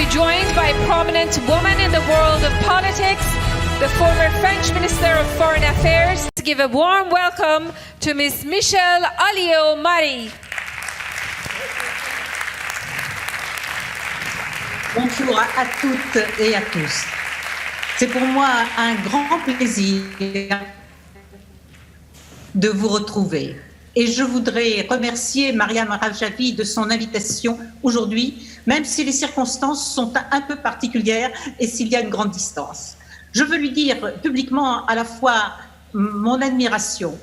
be joined by a prominent woman in the world of politics, the former French Minister of Foreign Affairs. To give a warm welcome to Ms. Michelle Alliot-Marie. Bonjour à toutes et à tous. C'est pour moi un grand plaisir de vous retrouver. Et je voudrais remercier Mariam Rajavi de son invitation aujourd'hui, même si les circonstances sont un peu particulières et s'il y a une grande distance. Je veux lui dire publiquement à la fois mon admiration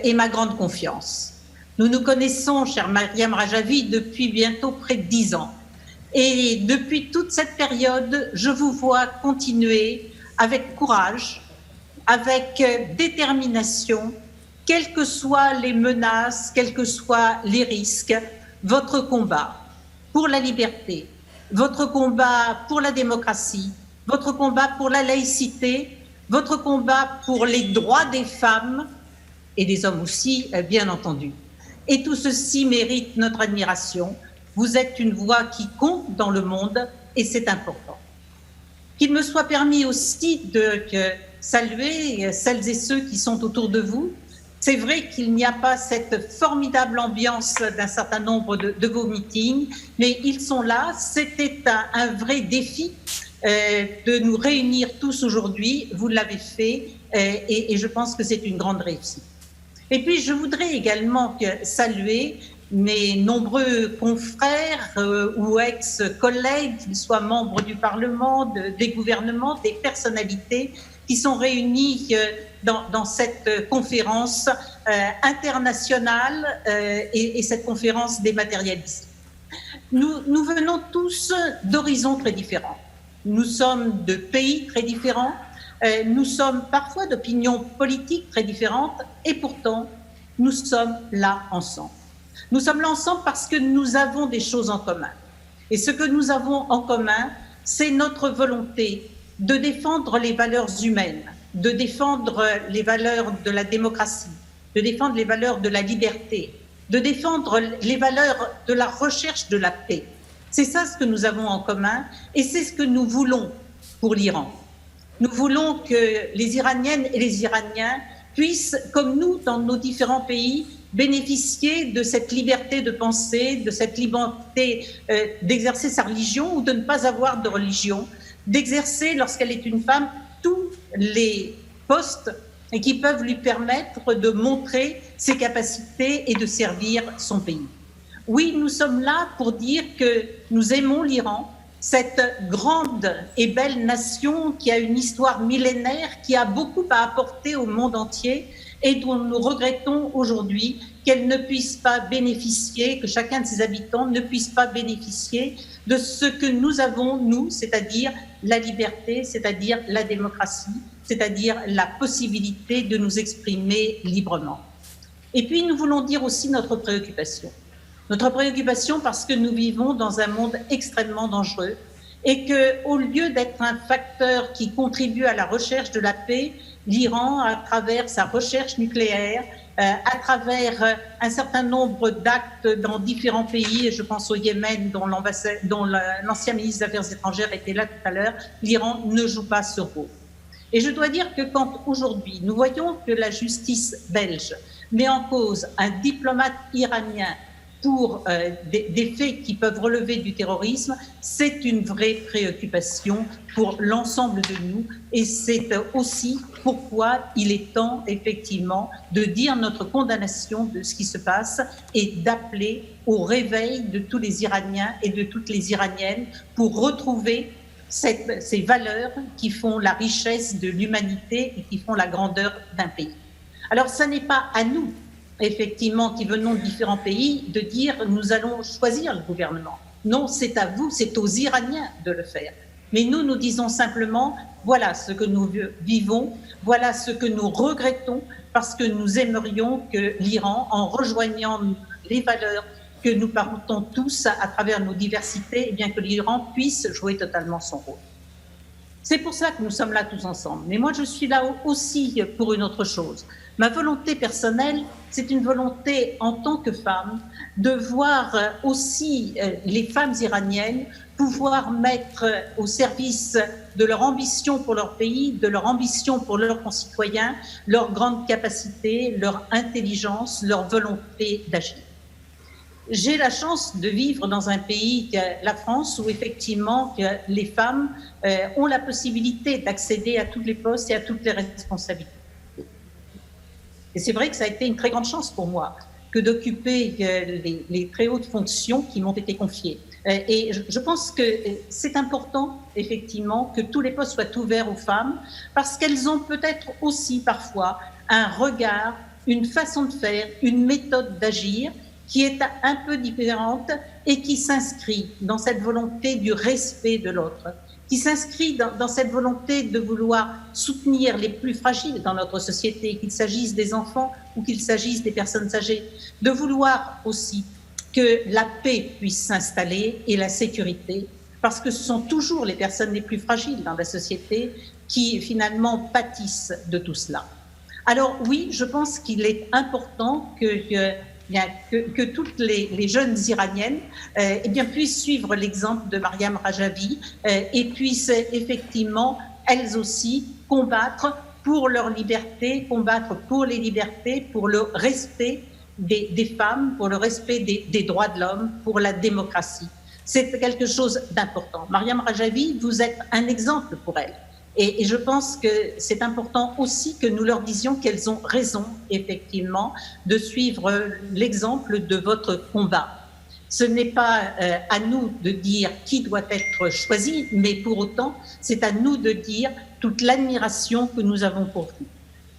et ma grande confiance. Nous nous connaissons, chère Mariam Rajavi, depuis bientôt près de 10 ans. Et depuis toute cette période, je vous vois continuer avec courage, avec détermination, quelles que soient les menaces, quels que soient les risques, votre combat pour la liberté, votre combat pour la démocratie, votre combat pour la laïcité, votre combat pour les droits des femmes et des hommes aussi, bien entendu. Et tout ceci mérite notre admiration. Vous êtes une voix qui compte dans le monde et c'est important. Qu'il me soit permis aussi de saluer celles et ceux qui sont autour de vous. C'est vrai qu'il n'y a pas cette formidable ambiance d'un certain nombre de vos meetings, mais ils sont là. C'était un vrai défi de nous réunir tous aujourd'hui. Vous l'avez fait et je pense que c'est une grande réussite. Et puis, je voudrais également saluer mes nombreux confrères ou ex-collègues, qu'ils soient membres du Parlement, des gouvernements, des personnalités qui sont réunis dans cette conférence internationale et cette conférence dématérialisée. Nous venons tous d'horizons très différents. Nous sommes de pays très différents, nous sommes parfois d'opinions politiques très différentes et pourtant, nous sommes là ensemble. Nous sommes là ensemble parce que nous avons des choses en commun. Et ce que nous avons en commun, c'est notre volonté de défendre les valeurs humaines, de défendre les valeurs de la démocratie, de défendre les valeurs de la liberté, de défendre les valeurs de la recherche de la paix. C'est ça ce que nous avons en commun et c'est ce que nous voulons pour l'Iran. Nous voulons que les Iraniennes et les Iraniens puissent, comme nous, dans nos différents pays, bénéficier de cette liberté de penser, de cette liberté d'exercer sa religion ou de ne pas avoir de religion, d'exercer, lorsqu'elle est une femme, tous les postes qui peuvent lui permettre de montrer ses capacités et de servir son pays. Oui, nous sommes là pour dire que nous aimons l'Iran, cette grande et belle nation qui a une histoire millénaire, qui a beaucoup à apporter au monde entier et dont nous regrettons aujourd'hui qu'elle ne puisse pas bénéficier, que chacun de ses habitants ne puisse pas bénéficier de ce que nous avons, nous, c'est-à-dire la liberté, c'est-à-dire la démocratie, c'est-à-dire la possibilité de nous exprimer librement. Et puis, nous voulons dire aussi notre préoccupation. Notre préoccupation parce que nous vivons dans un monde extrêmement dangereux et qu'au lieu d'être un facteur qui contribue à la recherche de la paix, l'Iran, à travers sa recherche nucléaire, à travers un certain nombre d'actes dans différents pays, et je pense au Yémen, dont l'ancien ministre des Affaires étrangères était là tout à l'heure, l'Iran ne joue pas ce rôle. Et je dois dire que quand aujourd'hui nous voyons que la justice belge met en cause un diplomate iranien pour des faits qui peuvent relever du terrorisme, c'est une vraie préoccupation pour l'ensemble de nous et c'est aussi pourquoi il est temps effectivement de dire notre condamnation de ce qui se passe et d'appeler au réveil de tous les Iraniens et de toutes les Iraniennes pour retrouver ces valeurs qui font la richesse de l'humanité et qui font la grandeur d'un pays. Alors, ce n'est pas à nous, effectivement, qui venons de différents pays, de dire nous allons choisir le gouvernement. Non, c'est à vous, c'est aux Iraniens de le faire. Mais nous, nous disons simplement, voilà ce que nous vivons, voilà ce que nous regrettons, parce que nous aimerions que l'Iran, en rejoignant les valeurs que nous portons tous à travers nos diversités, eh bien que l'Iran puisse jouer totalement son rôle. C'est pour ça que nous sommes là tous ensemble. Mais moi, je suis là aussi pour une autre chose. Ma volonté personnelle, c'est une volonté en tant que femme de voir aussi les femmes iraniennes pouvoir mettre au service de leur ambition pour leur pays, de leur ambition pour leurs concitoyens, leur grande capacité, leur intelligence, leur volonté d'agir. J'ai la chance de vivre dans un pays, la France, où effectivement les femmes ont la possibilité d'accéder à tous les postes et à toutes les responsabilités. Et c'est vrai que ça a été une très grande chance pour moi que d'occuper les très hautes fonctions qui m'ont été confiées. Et je pense que c'est important, effectivement, que tous les postes soient ouverts aux femmes, parce qu'elles ont peut-être aussi parfois un regard, une façon de faire, une méthode d'agir qui est un peu différente et qui s'inscrit dans cette volonté du respect de l'autre, qui s'inscrit dans cette volonté de vouloir soutenir les plus fragiles dans notre société, qu'il s'agisse des enfants ou qu'il s'agisse des personnes âgées, de vouloir aussi que la paix puisse s'installer et la sécurité, parce que ce sont toujours les personnes les plus fragiles dans la société qui finalement pâtissent de tout cela. Alors oui, je pense qu'il est important que toutes les jeunes iraniennes puissent suivre l'exemple de Mariam Rajavi et puissent effectivement, elles aussi, combattre pour leur liberté, combattre pour les libertés, pour le respect des femmes, pour le respect des droits de l'homme, pour la démocratie. C'est quelque chose d'important. Mariam Rajavi, vous êtes un exemple pour elles. Et je pense que c'est important aussi que nous leur disions qu'elles ont raison, effectivement, de suivre l'exemple de votre combat. Ce n'est pas à nous de dire qui doit être choisi, mais pour autant, c'est à nous de dire toute l'admiration que nous avons pour vous.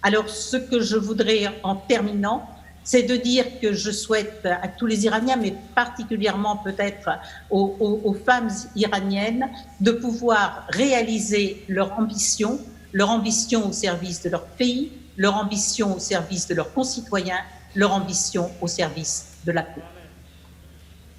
Alors, ce que je voudrais, en terminant, c'est de dire que je souhaite à tous les Iraniens, mais particulièrement peut-être aux femmes iraniennes, de pouvoir réaliser leur ambition au service de leur pays, leur ambition au service de leurs concitoyens, leur ambition au service de la paix.